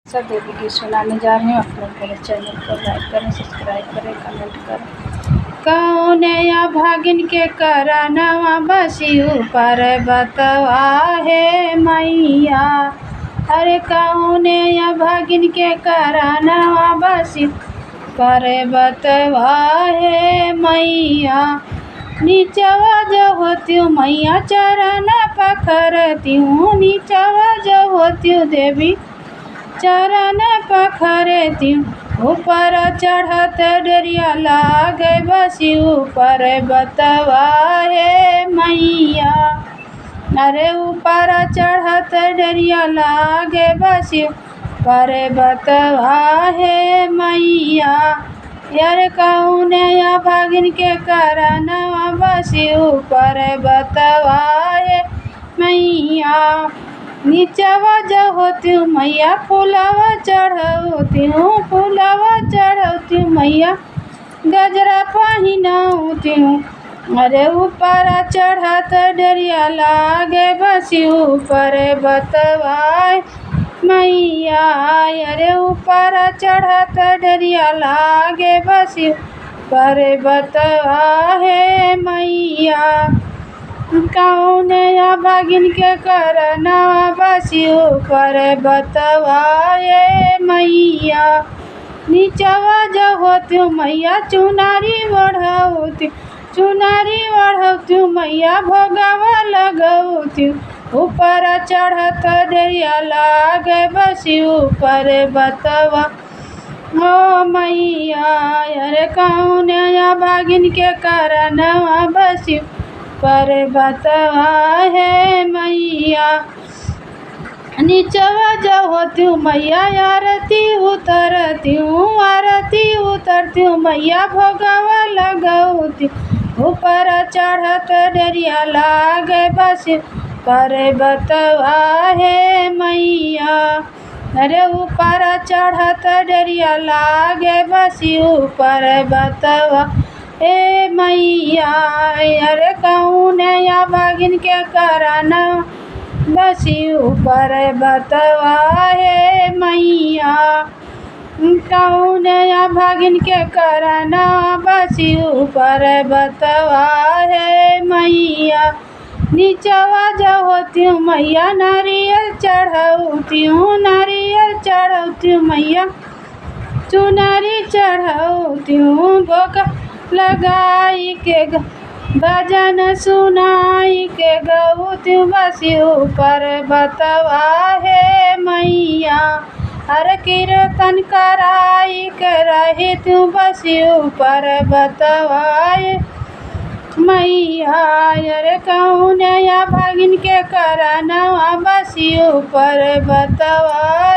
सब देवी की सुनाने जा रही हूँ। अपने मेरे चैनल को लाइक करें, सब्सक्राइब करें, कमेंट करें। कौनया भागिन के करनवा बसी ऊपर बतवा है मैया। अरे कौनया भागिन के करनवा बसी पर बतवा है मैया। नीचवा जो होती हूँ मैया चरण पखरती हूँ, नीचवा जो होती हूँ देवी चरण पखरती हूँ। ऊपर चढ़त डरिया लागे बसी ऊपर बतवा है मैया। अरे ऊपर चढ़त डरिया लागे बसी ऊपर बतवा है मैया। यार कौनया भागिन के करनवा बसी ऊपर बतवा है मैया। नीचवा जो होती हूँ मैया फूलवा चढ़ती हूँ, फूलवा चढ़ती हूँ मैया गजरा पहिनती हूँ। अरे ऊपर चढ़त डरिया लागे बसी ऊपर बतवा मैया। अरे ऊपर चढ़त डरिया लागे बसी ऊपर बतवा है मैया। कौनया भागिन के करनवा बसी ऊपर बतवा है मैया। नीचवा जो होती हूँ मैया चुनारी ओढ़ती, चुनारी ओढ़ती हूँ मैया भोगवा लगती हूँ। ऊपर चढ़त डरिया लागे बसी ऊपर बतवा ओ मैया। अरे कौनया भागिन के करनवा बसी पर बतवा है मैया। नीचवा जो होती हूँ मैया आरती उतरती हूँ, आरती उतरती हूँ मैया भोगवा लगती। ऊपर चढ़त डरिया लागे बसी पर बतवा है मैया। अरे ऊपर चढ़त डरिया लागे बसी ऊपर बतवा ए मैया। अरे कौनया भागिन के करनवा बसी ऊपर बतवा है मैया। कौनया भागिन के करनवा बसी ऊपर बतवा है मैया। नीचवा जो होती हूँ मैया नारियल चढ़ती हूँ, नारियल चढ़ती हूँ मैया चुनरी चढ़ती हूँ। भोग लगाई के भजन सुनाई के गौती बसी ऊपर बतवा है मैया। हर कीर्तन कराई के रही तू बसी ऊपर बतवा मैया। अरे कौनया भागिन के करनवा बसी ऊपर बतवा